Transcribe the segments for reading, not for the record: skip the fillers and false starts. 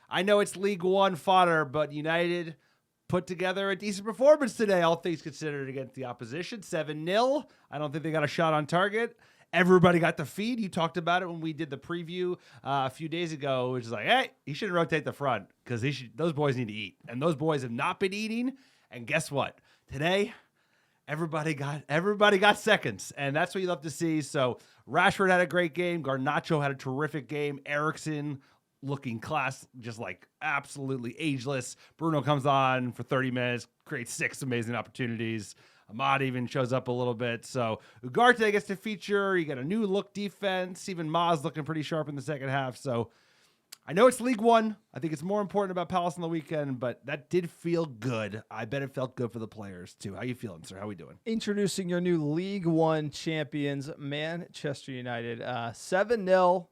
I know it's League One fodder, but United put together a decent performance today, all things considered, against the opposition. 7-0. I don't think they got a shot on target. Everybody got the feed. You talked about it when we did the preview a few days ago, which is like, hey, he shouldn't rotate the front because those boys need to eat. And those boys have not been eating. And guess what? Today, everybody got seconds, and that's what you love to see. So Rashford had a great game. Garnacho had a terrific game. Eriksen looking class, just like absolutely ageless. Bruno comes on for 30 minutes, creates 6 amazing opportunities. Ahmad even shows up a little bit. So Ugarte gets to feature. You got a new look defense. Even Ma's looking pretty sharp in the second half. So I know it's League One. I think it's more important about Palace on the weekend, but that did feel good. I bet it felt good for the players too. How you feeling, sir? How we doing? Introducing your new League One champions, Manchester United. 7-0.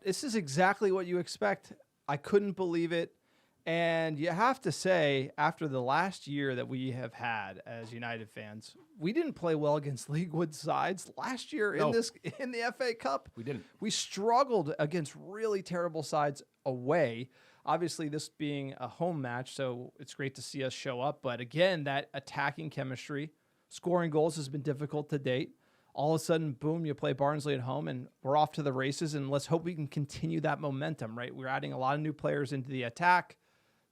This is exactly what you expect. I couldn't believe it. And you have to say, after the last year that we have had as United fans, we didn't play well against League One sides last year in the FA Cup. We didn't. We struggled against really terrible sides away. Obviously, this being a home match, so it's great to see us show up. But again, that attacking chemistry, scoring goals has been difficult to date. All of a sudden, boom, you play Barnsley at home, and we're off to the races. And let's hope we can continue that momentum, right? We're adding a lot of new players into the attack.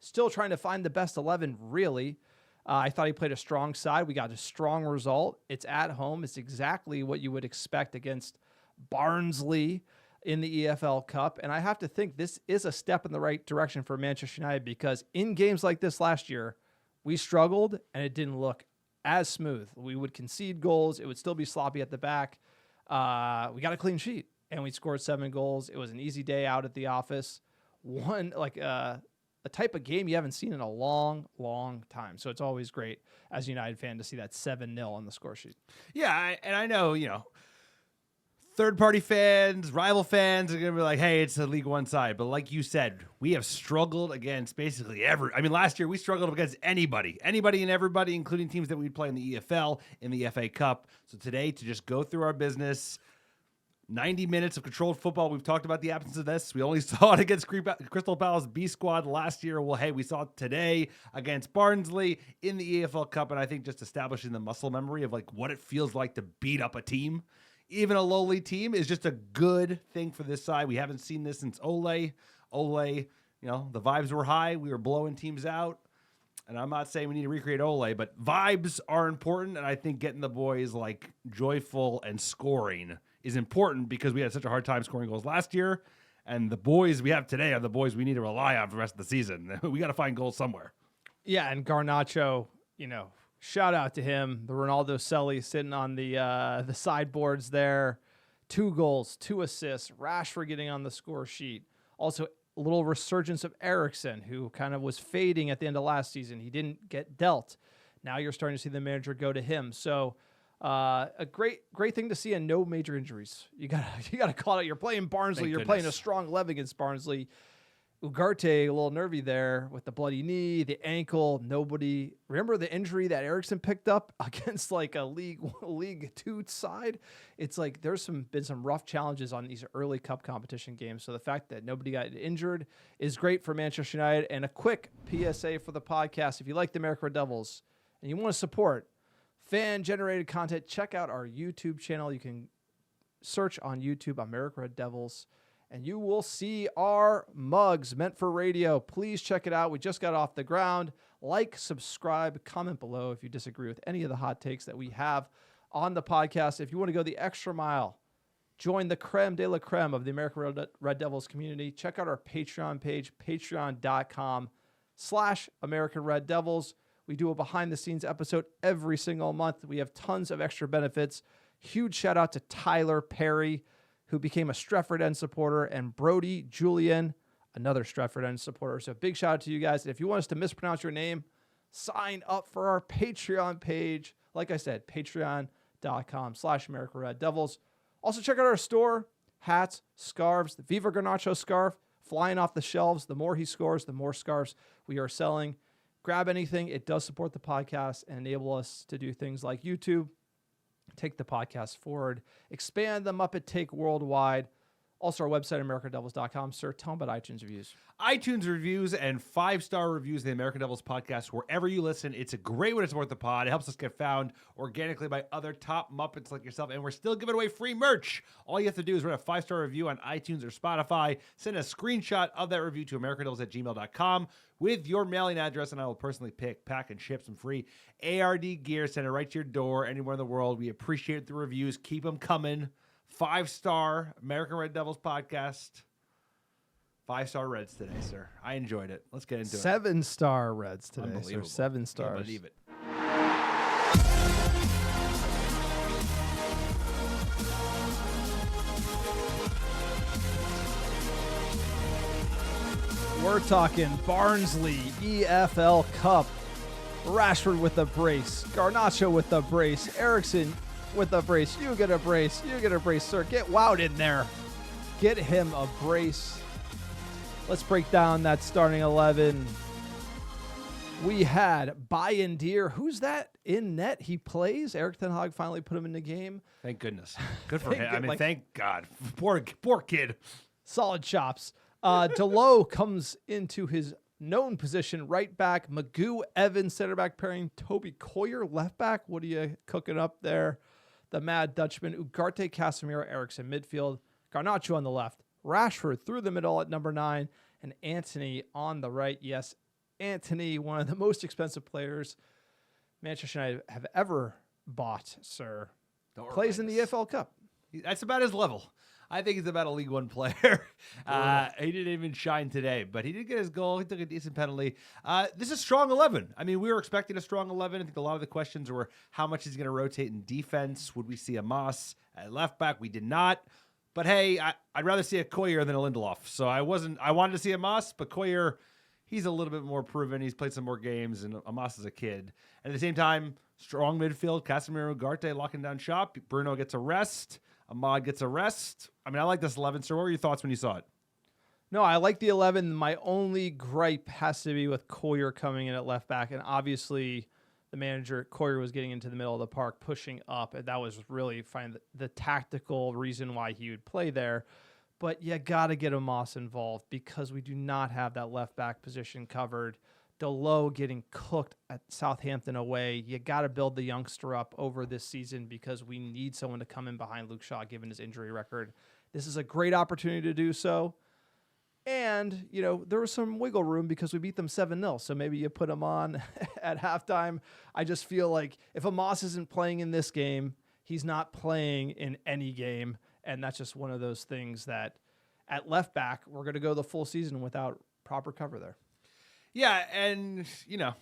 Still trying to find the best 11, really. I thought he played a strong side. We got a strong result. It's at home. It's exactly what you would expect against Barnsley in the EFL Cup. And I have to think this is a step in the right direction for Manchester United, because in games like this last year, we struggled and it didn't look as smooth. We would concede goals. It would still be sloppy at the back. We got a clean sheet and we scored 7 goals. It was an easy day out at the office. A type of game you haven't seen in a long, long time. So it's always great as a United fan to see that 7-0 on the score sheet. Yeah, I know, third-party fans, rival fans are going to be like, hey, it's a League One side. But like you said, we have struggled against basically last year we struggled against anybody and everybody, including teams that we'd play in the EFL, in the FA Cup. So today, to just go through our business, 90 minutes of controlled football. We've talked about the absence of this. We only saw it against Crystal Palace B squad last year. Well, hey, we saw it today against Barnsley in the EFL Cup, and I think just establishing the muscle memory of like what it feels like to beat up a team, even a lowly team, is just a good thing for this side. We haven't seen this since Ole. The vibes were high. We were blowing teams out. And I'm not saying we need to recreate Ole, but vibes are important, and I think getting the boys like joyful and scoring is important because we had such a hard time scoring goals last year, and the boys we have today are the boys we need to rely on for the rest of the season. We got to find goals somewhere. Yeah, and Garnacho, shout out to him. The Ronaldo Selly sitting on the sideboards there. 2 goals, 2 assists. Rashford getting on the score sheet. Also, a little resurgence of Eriksen, who kind of was fading at the end of last season. He didn't get dealt. Now you're starting to see the manager go to him. So a great thing to see, and no major injuries. You gotta call it. You're playing Barnsley. You're playing a strong 11 against Barnsley. Ugarte, a little nervy there with the bloody knee, the ankle. Nobody remember the injury that Eriksen picked up against like a League 2 side. It's like there's been some rough challenges on these early cup competition games. So the fact that nobody got injured is great for Manchester United. And a quick PSA for the podcast: if you like the America Red Devils and you want to support fan-generated content, check out our YouTube channel. You can search on YouTube America Red Devils, and you will see our mugs meant for radio. Please check it out. We just got off the ground. Like, subscribe, comment below if you disagree with any of the hot takes that we have on the podcast. If you want to go the extra mile, join the creme de la creme of the America Red Devils community. Check out our Patreon page, patreon.com/American Red Devils. We do a behind-the-scenes episode every single month. We have tons of extra benefits. Huge shout-out to Tyler Perry, who became a Stretford End supporter, and Brody Julian, another Stretford End supporter. So big shout-out to you guys. If you want us to mispronounce your name, sign up for our Patreon page. Like I said, patreon.com/America Red Devils. Also, check out our store, hats, scarves, the Viva Garnacho scarf, flying off the shelves. The more he scores, the more scarves we are selling. Grab anything. It does support the podcast and enable us to do things like YouTube, take the podcast forward, expand the Muppet Take worldwide. Also, our website, AmericanDevils.com. Sir, tell them about iTunes reviews. iTunes reviews and 5-star reviews of the American Devils podcast wherever you listen. It's a great way to support the pod. It helps us get found organically by other top Muppets like yourself, and we're still giving away free merch. All you have to do is write a 5-star review on iTunes or Spotify. Send a screenshot of that review to americandevils@gmail.com with your mailing address, and I will personally pick, pack, and ship some free ARD gear. Send it right to your door anywhere in the world. We appreciate the reviews. Keep them coming. 5-star American Red Devils podcast. 5-star Reds today, sir. I enjoyed it. Let's get into it. 7-star Reds today, sir. Unbelievable. 7 stars. Can't believe it. We're talking Barnsley EFL Cup. Rashford with a brace. Garnacho with a brace. Eriksson with a brace. You get a brace. You get a brace, sir. Get Wout in there. Get him a brace. Let's break down that starting 11. We had Bayern Deer. Who's that in net? He plays. Erik Ten Hag finally put him in the game. Thank goodness. Good for him. I mean, like, thank God. Poor kid. Solid chops. Delo comes into his known position, right back. Magoo, Evans, center back pairing. Toby Collyer, left back. What are you cooking up there? The Mad Dutchman. Ugarte, Casemiro, Eriksson, midfield. Garnacho on the left. Rashford through the middle at number 9. And Antony on the right. Yes, Antony, one of the most expensive players Manchester United have ever bought, sir. Plays in the EFL Cup. That's about his level. I think he's about a League One player. He didn't even shine today, but he did get his goal. He took a decent penalty. This is strong 11. I mean, we were expecting a strong 11. I think a lot of the questions were how much is he going to rotate in defense? Would we see a Moss at left back? We did not. But hey, I'd rather see a Collyer than a Lindelof. So I wanted to see a Moss, but Collyer, he's a little bit more proven. He's played some more games, and Moss is a kid. And at the same time, strong midfield. Casemiro, Ugarte locking down shop. Bruno gets a rest. Ahmad gets a rest. I mean, I like this 11. So what were your thoughts when you saw it? No, I like the 11. My only gripe has to be with Collyer coming in at left back. And obviously, the manager, Collyer, was getting into the middle of the park, pushing up. And that was really the tactical reason why he would play there. But you got to get a Moss involved because we do not have that left back position covered. Delo getting cooked at Southampton away. You got to build the youngster up over this season because we need someone to come in behind Luke Shaw given his injury record. This is a great opportunity to do so. And, you know, there was some wiggle room because we beat them 7-0. So maybe you put them on at halftime. I just feel like if Amos isn't playing in this game, he's not playing in any game. And that's just one of those things that at left back, we're going to go the full season without proper cover there. Yeah, and you know,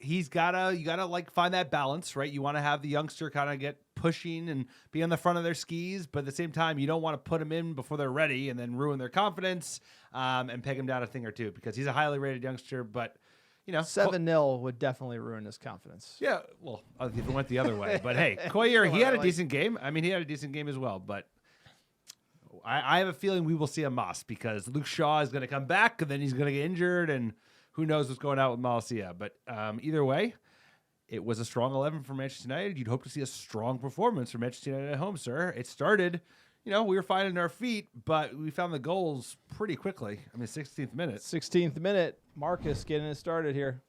you gotta like find that balance, right? You want to have the youngster kind of get pushing and be on the front of their skis, but at the same time, you don't want to put them in before they're ready and then ruin their confidence and peg them down a thing or two because he's a highly rated youngster. But you know, 7-0 would definitely ruin his confidence. Yeah, well, if it went the other way, but hey, Collyer, he had a decent game. I mean, he had a decent game as well, but. I have a feeling we will see a Moss because Luke Shaw is going to come back and then he's going to get injured and who knows what's going on with Malacia. But either way, it was a strong 11 for Manchester United. You'd hope to see a strong performance from Manchester United at home, sir. It started, you know, we were finding our feet, but we found the goals pretty quickly. I mean, 16th minute. 16th minute, Marcus getting it started here.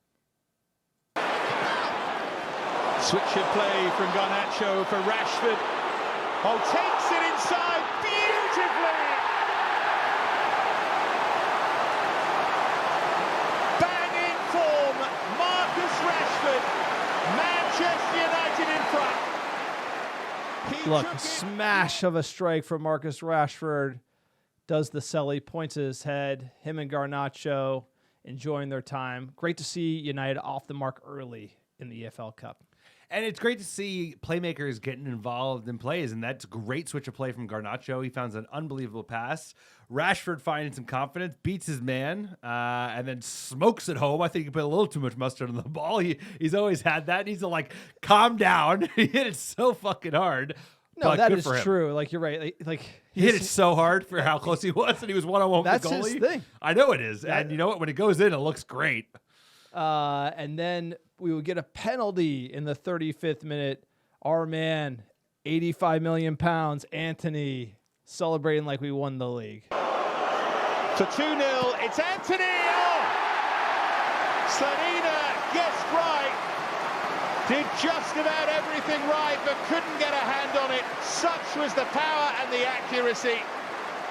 Switch of play from Garnacho for Rashford. Oh, takes it inside. Banging form, Marcus Rashford, Manchester United in front. Look, smash of a strike from Marcus Rashford. Does the celly, points at his head. Him and Garnacho enjoying their time. Great to see United off the mark early in the EFL Cup. And it's great to see playmakers getting involved in plays, and that's a great switch of play from Garnacho. He found an unbelievable pass. Rashford finding some confidence, beats his man, and then smokes it home. I think he put a little too much mustard on the ball. He's always had that. He needs to, like, calm down. He hit it so fucking hard. No, that is true. Like, you're right. Like he hit it so hard for how close he was, and he was one-on-one with the goalie. That's his thing. I know it is. And you know what? When it goes in, it looks great. And then we would get a penalty in the 35th minute. Our man, 85 million pounds, Antony, celebrating like we won the league. For 2-0, it's Antony. Oh! Slanina guessed right. Did just about everything right, but couldn't get a hand on it. Such was the power and the accuracy.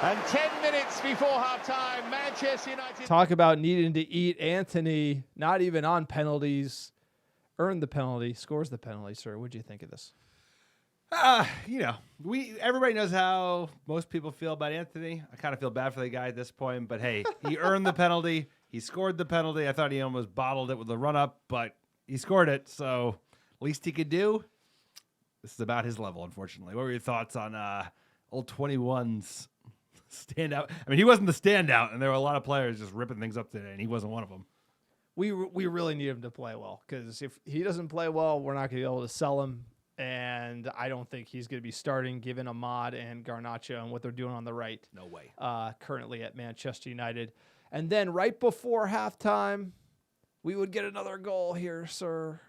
And 10 minutes before half-time, Manchester United... Talk about needing to eat. Antony, not even on penalties, earned the penalty, scores the penalty, sir. What do you think of this? Everybody knows how most people feel about Antony. I kind of feel bad for the guy at this point, but hey, he earned the penalty. He scored the penalty. I thought he almost bottled it with the run-up, but he scored it, so least he could do. This is about his level, unfortunately. What were your thoughts on old 21's standout? I mean, he wasn't the standout, and there were a lot of players just ripping things up today, and he wasn't one of them. We really need him to play well, because if he doesn't play well, we're not going to be able to sell him. And I don't think he's going to be starting, given Ahmad and Garnacho and what they're doing on the right. No way. Currently at Manchester United. And then right before halftime, we would get another goal here, sir.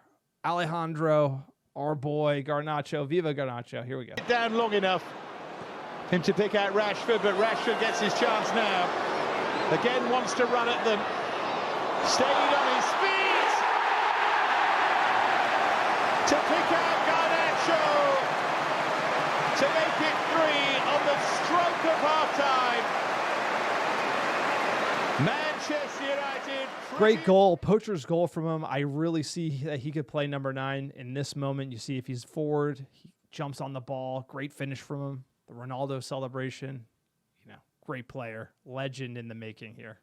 Alejandro, our boy, Garnacho. Viva Garnacho. Here we go. Down long enough. Him to pick out Rashford, but Rashford gets his chance now. Again wants to run at them. Stayed on his feet. To pick out Garnacho. To make it 3 on the stroke of half-time. Manchester United. Great goal, poacher's goal from him. I really see that he could play number 9 in this moment. You see if he's forward, he jumps on the ball. Great finish from him. The Ronaldo celebration. Great player. Legend in the making here.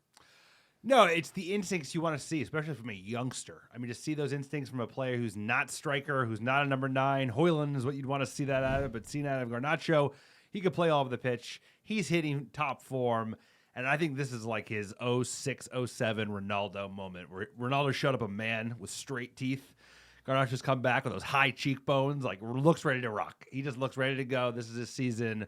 No, it's the instincts you want to see, especially from a youngster. I mean, to see those instincts from a player who's not striker, who's not a number 9. Hoyland is what you'd want to see that out of, but seeing out of Garnacho, he could play all over the pitch. He's hitting top form. And I think this is like his 06, 07 Ronaldo moment, where Ronaldo showed up a man with straight teeth. Garnacho's come back with those high cheekbones, like looks ready to rock. He just looks ready to go. This is his season,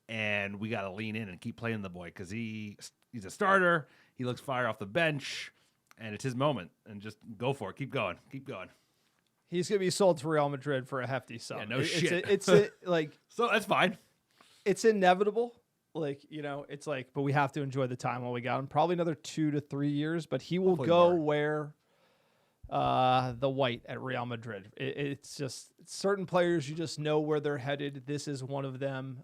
and we got to lean in and keep playing the boy, because he's a starter. He looks fire off the bench, and it's his moment. And just go for it. Keep going. Keep going. He's going to be sold to Real Madrid for a hefty sum. Yeah, no shit. It's like... So that's fine. It's inevitable. It's like, but we have to enjoy the time while we got him. Probably another 2 to 3 years, but he will Hopefully go more. where the white at Real Madrid. It's just certain players, you just know where they're headed. This is one of them.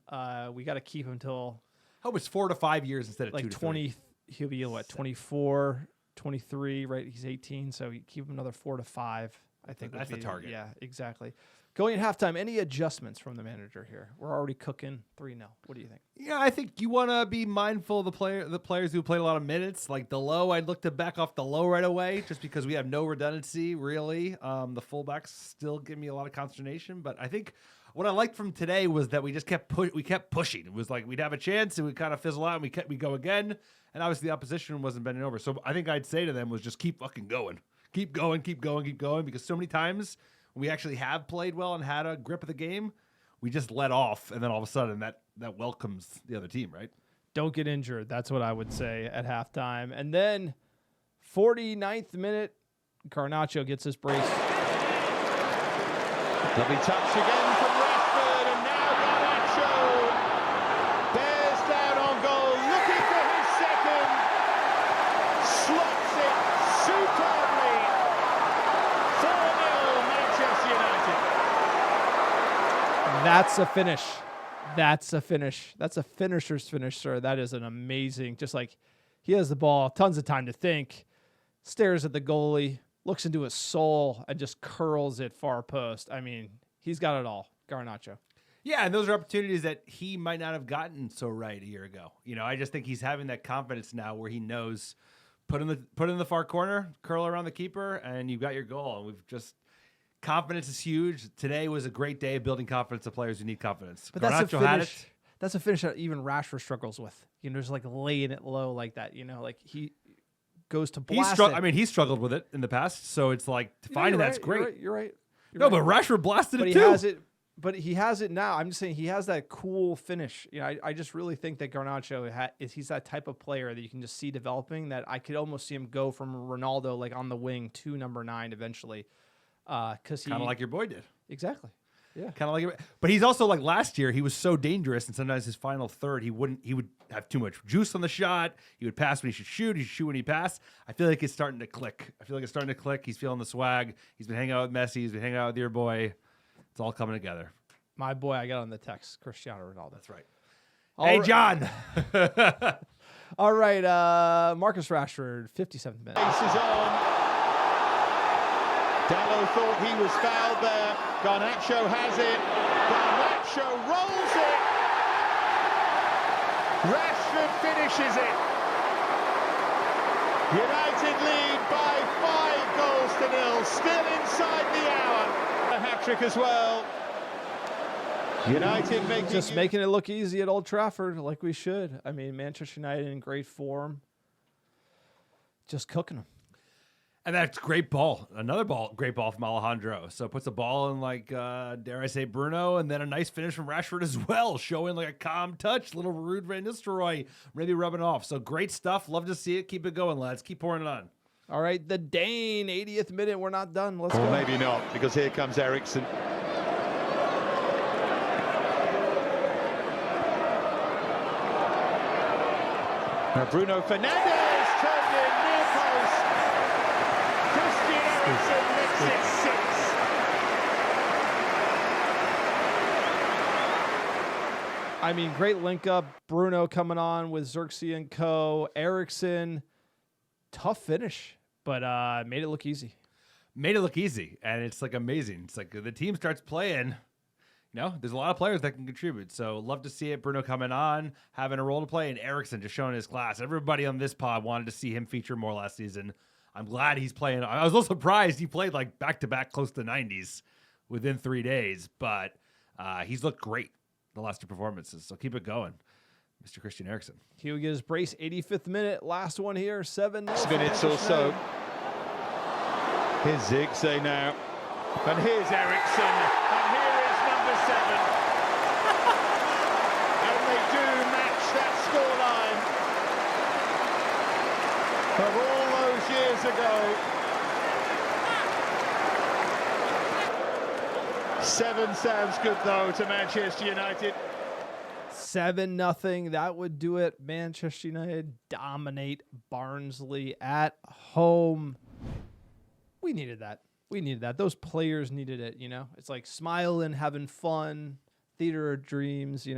We got to keep him till Hope it's 4 to 5 years instead of like 2 to 20. 3. He'll be what, 24, 23, right? He's 18, so you keep him another 4 to 5. I think That's would the be, target. Yeah, exactly. Going at halftime, any adjustments from the manager here? We're already cooking 3-0. What do you think? Yeah, I think you want to be mindful of the players who played a lot of minutes. Like the low, I'd look to back off the low right away, just because we have no redundancy, really. The fullbacks still give me a lot of consternation, but I think what I liked from today was that we just kept pushing. It was like we'd have a chance and we'd kind of fizzle out and we go again. And obviously the opposition wasn't bending over. So I think I'd say to them was just keep fucking going. Keep going, keep going, keep going. Because so many times when we actually have played well and had a grip of the game, we just let off. And then all of a sudden that welcomes the other team, right? Don't get injured. That's what I would say at halftime. And then 49th minute, Garnacho gets his brace. Lovely touch again from Rashford, and now Garnacho bears down on goal, looking for his second, slots it superbly. 4-0 Manchester United. That's a finish. That's a finish. That's a finisher's finish, sir. That is an amazing, just like he has the ball, tons of time to think, stares at the goalie, looks into his soul, and just curls it far post. I mean, he's got it all, Garnacho. Yeah, and those are opportunities that he might not have gotten so right a year ago. I just think he's having that confidence now where he knows put in the far corner, curl around the keeper, and you've got your goal. And we've just confidence is huge. Today was a great day of building confidence of players who need confidence. But that's a Garnacho had finish. it. That's a finish that even Rashford struggles with. Just like laying it low like that. Like he goes to blast it. He struggled with it in the past, so it's like finding that's great. You're right. No, but Rashford blasted But it he too. has it. But he has it now. I'm just saying he has that cool finish. I just really think that Garnacho he's that type of player that you can just see developing. That I could almost see him go from Ronaldo like on the wing to number 9 eventually. Because Kind of like your boy did. Exactly. Yeah. Kind of like it. But he's also like last year, he was so dangerous, and sometimes his final third, he would have too much juice on the shot. He would pass when he should shoot when he passed. I feel like it's starting to click. He's feeling the swag. He's been hanging out with Messi. He's been hanging out with your boy. It's all coming together. My boy, I got on the text, Cristiano Ronaldo. That's right. Hey, John. All right, Marcus Rashford, 57th minute. Pace is on. Dallo thought he was fouled there. Garnacho has it. Garnacho rolls it. Rashford finishes it. United lead by 5 goals to 0. Still inside the hour. A hat-trick as well. United making it look easy at Old Trafford, like we should. I mean, Manchester United in great form, just cooking them. And that's great ball. Great ball from Alejandro. So puts the ball in like, dare I say, Bruno, and then a nice finish from Rashford as well, showing like a calm touch, little Ruud Van Nistelrooy, maybe rubbing off. So great stuff. Love to see it. Keep it going, lads. Keep pouring it on. All right, the Dane, 80th minute. We're not done. Let's go. Maybe not, because here comes Eriksen. Now Bruno Fernandes turned in near post. Christian Eriksen makes it 6. I mean, great link up. Bruno coming on with Xerxes and co. Eriksen, tough finish, but made it look easy. And it's like amazing. It's like the team starts playing. There's a lot of players that can contribute. So love to see it. Bruno coming on, having a role to play, and Eriksen just showing his class. Everybody on this pod wanted to see him feature more last season. I'm glad he's playing. I was a little surprised he played like back-to-back close to 90s within 3 days, but he's looked great the last 2 performances. So keep it going, Mr. Christian Eriksen. He would get his brace, 85th minute. Last one here, 7 minutes or so. Here's Zigzag now. And here's Eriksen. And here is number 7. And they do match that scoreline of all those years ago. 7 sounds good, though, to Manchester United. 7-0. That would do it. Manchester United dominate Barnsley at home. We needed that. Those players needed it, It's like smiling, having fun, theater of dreams, That's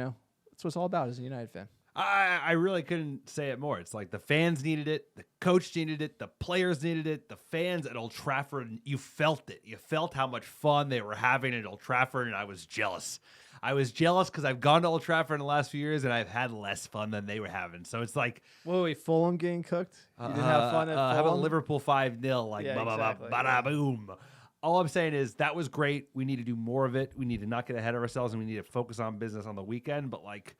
what it's all about as a United fan. I really couldn't say it more. It's like the fans needed it, the coach needed it, the players needed it, the fans at Old Trafford, you felt it. You felt how much fun they were having at Old Trafford, and I was jealous. Because I've gone to Old Trafford in the last few years, and I've had less fun than they were having. So it's like... Wait, Fulham getting cooked? You didn't have fun at Fulham? How about Liverpool 5-0? Like, yeah, exactly. bada boom. All I'm saying is that was great. We need to do more of it. We need to not get ahead of ourselves, and we need to focus on business on the weekend. But, like...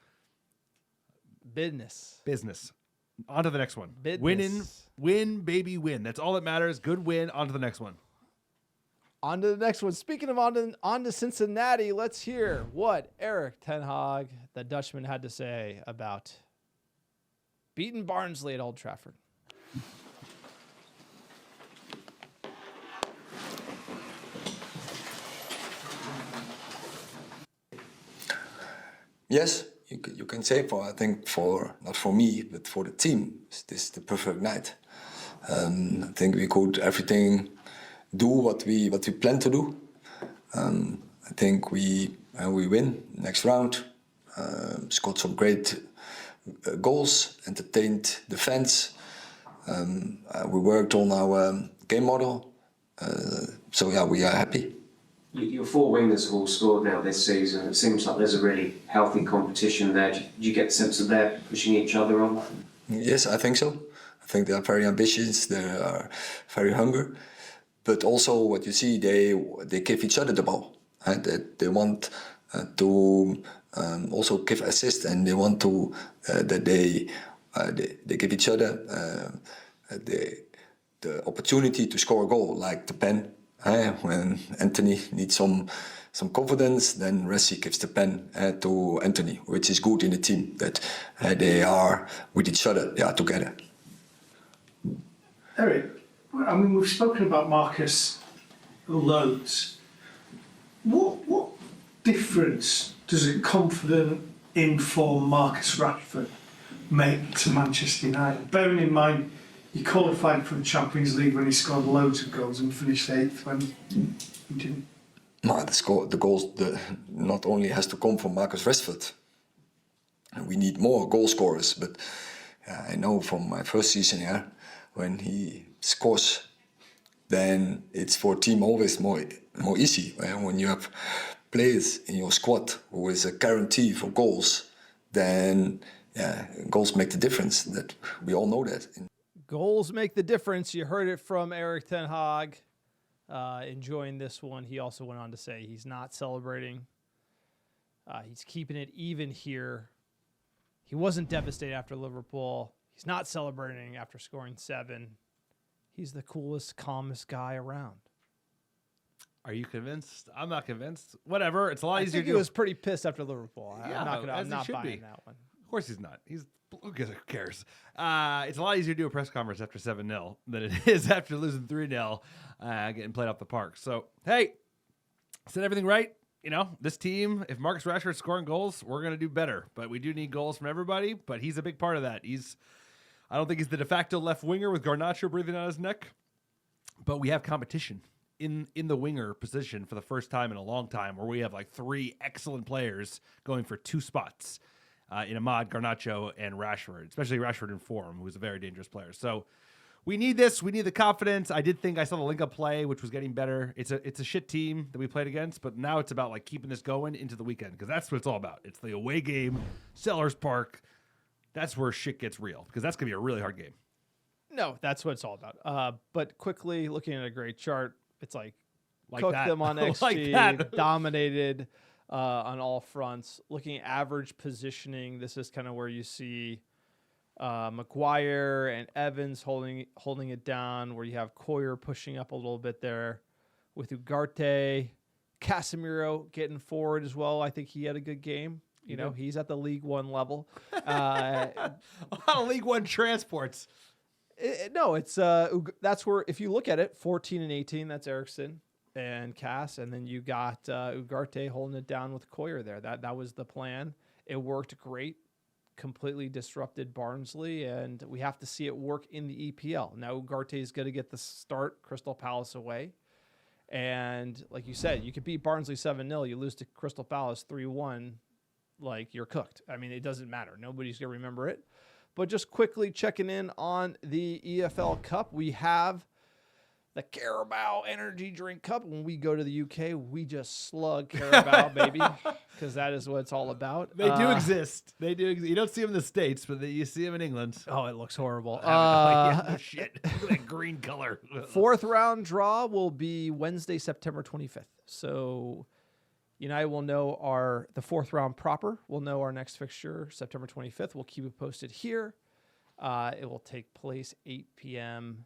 Business. On to the next one. Win, baby, win. That's all that matters. Good win. On to the next one. On to the next one. Speaking of on to Cincinnati, let's hear what Erik Ten Hag, the Dutchman, had to say about beating Barnsley at Old Trafford. Yes, you can say not for me, but for the team, this is the perfect night. I think we could everything do what we plan to do. I think we win next round. Scored some great goals, entertained the fans. We worked on our game model. So yeah, we are happy. Your 4 wingers have all scored now this season. It seems like there's a really healthy competition there. Do you get the sense that they're pushing each other on? Yes, I think so. I think they are very ambitious. They are very hungry. But also, what you see, they give each other the ball. Right? They want to also give assist, and they want to that they give each other the opportunity to score a goal, like the pen. When Antony needs some confidence, then Rashford gives the pen to Antony, which is good in the team, that they are with each other, they are together. Erik, I mean, we've spoken about Marcus loads. What difference does a confident, in-form Marcus Rashford make to Manchester United? Bearing in mind, he qualified for the Champions League when he scored loads of goals and finished 8th when he didn't. No, the goals not only has to come from Marcus Rashford. We need more goal scorers, but I know from my first season here, when he scores, then it's for a team always more easy. When you have players in your squad who is a guarantee for goals, then goals make the difference. That we all know that. Goals make the difference. You heard it from Erik Ten Hag. Enjoying this one. He also went on to say he's not celebrating. He's keeping it even here. He wasn't devastated after Liverpool. He's not celebrating after scoring 7. He's the coolest, calmest guy around. Are you convinced? I'm not convinced. Whatever. It's a lot easier. I think he was pretty pissed after Liverpool. Yeah, I'm not buying that one. Of course he's not. Who cares? It's a lot easier to do a press conference after 7-0 than it is after losing 3-0, getting played off the park. So, hey, said everything right. You know, this team, if Marcus Rashford's scoring goals, we're going to do better. But we do need goals from everybody, but he's a big part of that. I don't think he's the de facto left winger with Garnacho breathing on his neck, but we have competition in the winger position for the first time in a long time, where we have like 3 excellent players going for 2 spots. In Ahmad, Garnacho, and Rashford, especially Rashford in form, who's a very dangerous player. So we need this. We need the confidence. I did think I saw the link-up play, which was getting better. It's a shit team that we played against, but now it's about like keeping this going into the weekend, because that's what it's all about. It's the away game, Sellers Park. That's where shit gets real, because that's going to be a really hard game. No, that's what it's all about. But quickly, looking at a great chart, it's like cooked that. them on XG, Like that. dominated on all fronts. Looking at average positioning, this is kind of where you see Maguire and Evans holding it down, where you have Collyer pushing up a little bit there with Ugarte. Casemiro getting forward as well. I think he had a good game. You know, he's at the League One level. A lot of League One transports. That's where, if you look at it, 14 and 18, that's Eriksen and Cass, and then you got Ugarte holding it down with Collyer there. That was the plan. It worked great. Completely disrupted Barnsley, and we have to see it work in the EPL. Now Ugarte is going to get the start, Crystal Palace away. And like you said, you could beat Barnsley 7-0, you lose to Crystal Palace 3-1, like you're cooked. I mean, it doesn't matter. Nobody's going to remember it. But just quickly checking in on the EFL Cup, we have the Carabao Energy Drink Cup. When we go to the UK, we just slug Carabao, baby, because that is what it's all about. They do exist. They do. You don't see them in the States, but you see them in England. Oh, it looks horrible. No shit. Look at that green color. 4th round draw will be Wednesday, September 25th. So United will know the 4th round proper. We'll know our next fixture, September 25th. We'll keep it posted here. It will take place 8 p.m.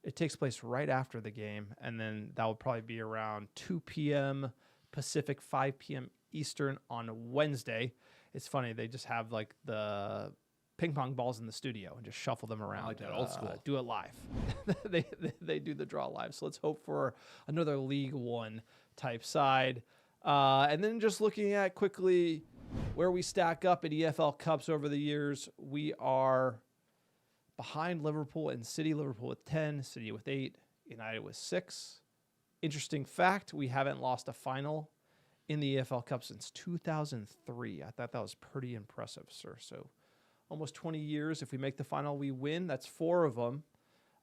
It takes place right after the game, and then that will probably be around 2 p.m. Pacific, 5 p.m. Eastern on Wednesday. It's funny, they just have like the ping pong balls in the studio and just shuffle them around. I like that, old school. Do it live. they do the draw live. So let's hope for another League One type side. And then just looking at quickly where we stack up at EFL Cups over the years, we are behind Liverpool and City. Liverpool with 10, City with 8, United with 6. Interesting fact, we haven't lost a final in the EFL Cup since 2003. I thought that was pretty impressive, sir. So almost 20 years. If we make the final, we win. That's 4 of them.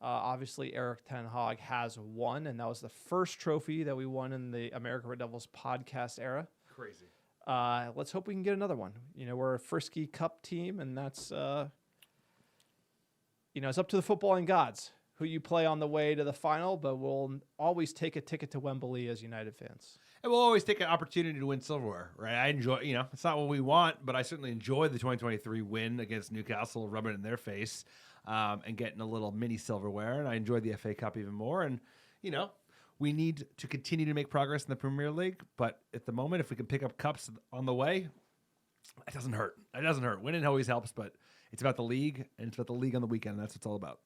Obviously, Erik Ten Hag has 1, and that was the first trophy that we won in the America Red Devils podcast era. Crazy. Let's hope we can get another one. You know, we're a Frisky Cup team, and that's... it's up to the footballing gods who you play on the way to the final, but we'll always take a ticket to Wembley as United fans. And we'll always take an opportunity to win silverware, right? I enjoy, it's not what we want, but I certainly enjoy the 2023 win against Newcastle, rubbing it in their face, and getting a little mini silverware. And I enjoy the FA Cup even more. And, we need to continue to make progress in the Premier League. But at the moment, if we can pick up cups on the way, it doesn't hurt. It doesn't hurt. Winning always helps, but it's about the league, and it's about the league on the weekend. And that's what it's all about.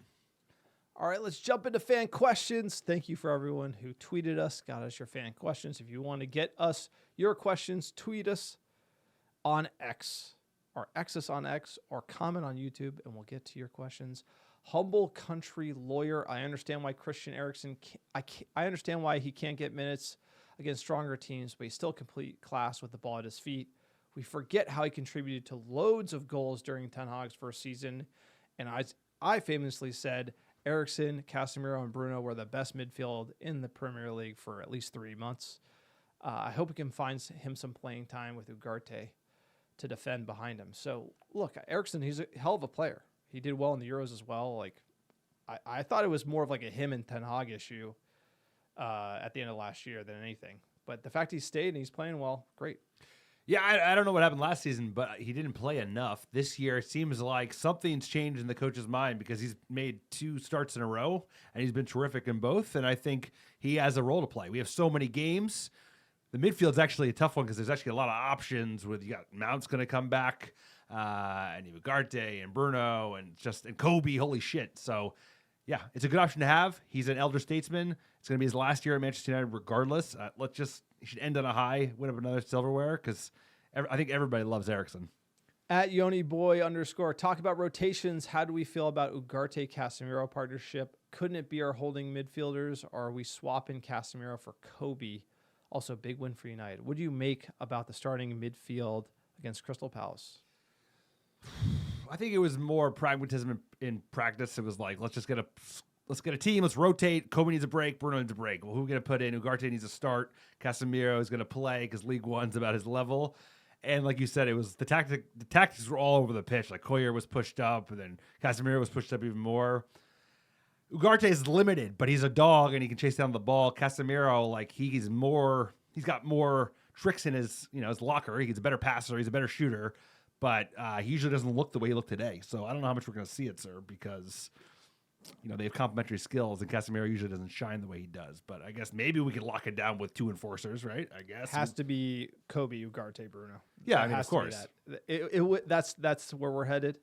All right, let's jump into fan questions. Thank you for everyone who tweeted us, got us your fan questions. If you want to get us your questions, tweet us on X, or X us on X, or comment on YouTube, and we'll get to your questions. Humble country lawyer. I understand why Christian Eriksen. I understand why he can't get minutes against stronger teams, but he's still complete class with the ball at his feet. We forget how he contributed to loads of goals during Ten Hag's first season, and I famously said Eriksen, Casemiro, and Bruno were the best midfield in the Premier League for at least 3 months. I hope we can find him some playing time with Ugarte to defend behind him. So, look, Eriksen, he's a hell of a player. He did well in the Euros as well. Like, I thought it was more of like a him and Ten Hag issue at the end of last year than anything. But the fact he stayed and he's playing well, great. Yeah, I don't know what happened last season, but he didn't play enough. This year, it seems like something's changed in the coach's mind because he's made 2 starts in a row, and he's been terrific in both, and I think he has a role to play. We have so many games. The midfield's actually a tough one because there's actually a lot of options with, you got Mount's going to come back, and you have Ugarte and Bruno and Kobe, holy shit. So, yeah, it's a good option to have. He's an elder statesman. It's going to be his last year at Manchester United regardless. He should end on a high, win up another silverware, because I think everybody loves Eriksen. At YoniBoy_, talk about rotations. How do we feel about Ugarte-Casemiro partnership? Couldn't it be our holding midfielders, or are we swapping Casemiro for Kobe? Also, big win for United. What do you make about the starting midfield against Crystal Palace? I think it was more pragmatism in practice. It was like, let's get a team. Let's rotate. Kobe needs a break. Bruno needs a break. Well, who are we going to put in? Ugarte needs a start. Casemiro is going to play because League One's about his level. And like you said, it was the tactics were all over the pitch. Like Collyer was pushed up, and then Casemiro was pushed up even more. Ugarte is limited, but he's a dog and he can chase down the ball. Casemiro, like he's got more tricks in his locker. He's a better passer. He's a better shooter, but he usually doesn't look the way he looked today. So I don't know how much we're going to see it, sir, because they have complementary skills, and Casemiro usually doesn't shine the way he does. But I guess maybe we could lock it down with 2 enforcers, right? I guess has to be Kobe, Ugarte, Bruno. Yeah, I mean, of course. That's where we're headed.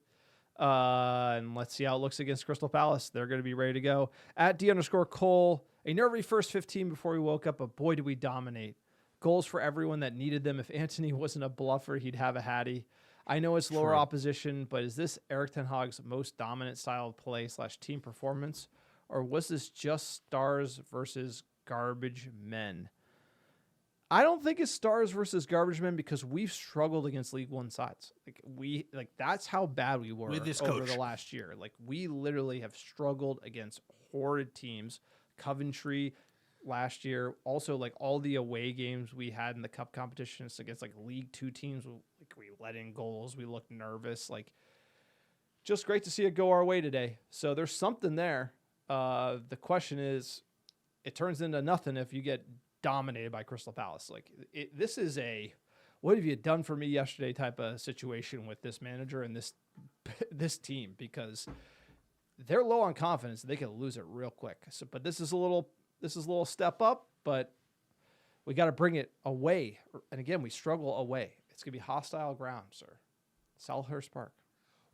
And let's see how it looks against Crystal Palace. They're going to be ready to go. At D_Cole, a nervy first 15 before we woke up, but boy, did we dominate. Goals for everyone that needed them. If Antony wasn't a bluffer, he'd have a hattie. I know it's lower opposition, but is this Erik Ten Hag's most dominant style of play / team performance, or was this just stars versus garbage men? I don't think it's stars versus garbage men because we've struggled against League One sides. That's how bad we were with this over coach the last year. Like, we literally have struggled against horrid teams. Coventry last year, also like all the away games we had in the cup competitions against like League 2 teams. We let in goals. We looked nervous. Like, just great to see it go our way today. So there's something there. The question is, it turns into nothing if you get dominated by Crystal Palace. Like, this is a what have you done for me yesterday type of situation with this manager and this team, because they're low on confidence. They can lose it real quick. So, but this is a little step up, but we got to bring it away. And again, we struggle away. It's going to be hostile ground, sir. Selhurst Park.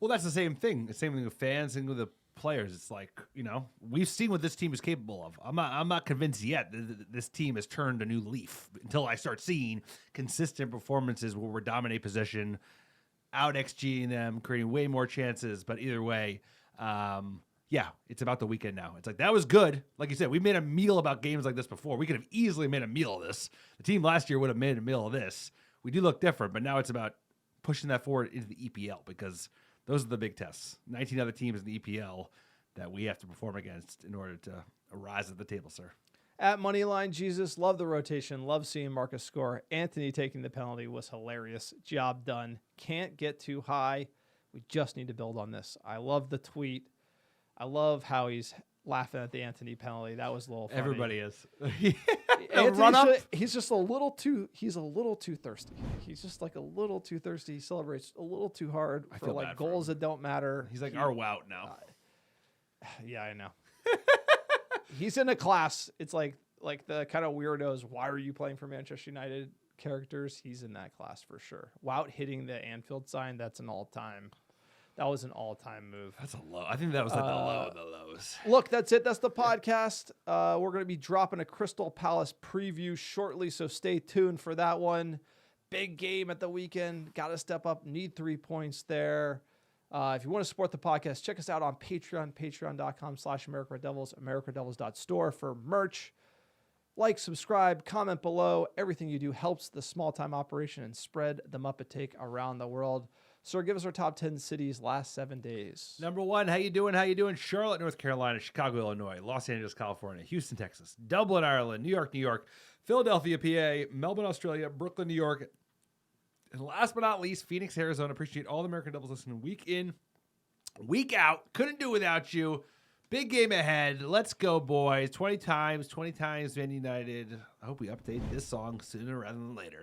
Well, that's the same thing. The same thing with fans and with the players. It's like, we've seen what this team is capable of. I'm not convinced yet that this team has turned a new leaf until I start seeing consistent performances where we're dominate possession, out XGing them, creating way more chances. But either way, yeah, it's about the weekend now. It's like, that was good. Like you said, we made a meal about games like this before. We could have easily made a meal of this. The team last year would have made a meal of this. We do look different, but now it's about pushing that forward into the EPL, because those are the big tests. 19 other teams in the EPL that we have to perform against in order to rise at the table, sir. At Moneyline Jesus, love the rotation. Love seeing Marcus score. Antony taking the penalty was hilarious. Job done. Can't get too high. We just need to build on this. I love the tweet. I love how he's laughing at the Antony penalty. That was a little funny. Everybody is. He's just a little too thirsty. He's just like a little too thirsty. He celebrates a little too hard for like goals that don't matter. He's like our wout now. Yeah, I know. He's in a class. It's like the kind of weirdos, why are you playing for Manchester United characters? He's in that class for sure. Wout hitting the Anfield sign, that's an all-time That was an all-time move. That's a low. I think that was like the low of the lows. Look, that's it. That's the podcast. We're going to be dropping a Crystal Palace preview shortly, so stay tuned for that one. Big game at the weekend. Got to step up. Need 3 points there. If you want to support the podcast, check us out on Patreon, patreon.com/AmericaRedDevils, AmericaRedDevils.store for merch. Like, subscribe, comment below. Everything you do helps the small-time operation and spread the Muppet Take around the world. Sir, give us our top 10 cities last 7 days. Number 1, how you doing? How you doing? Charlotte, North Carolina, Chicago, Illinois, Los Angeles, California, Houston, Texas, Dublin, Ireland, New York, Philadelphia, PA, Melbourne, Australia, Brooklyn, New York, and last but not least, Phoenix, Arizona. Appreciate all the American Devils listening week in, week out. Couldn't do without you. Big game ahead. Let's go, boys. 20 times, Man United. I hope we update this song sooner rather than later.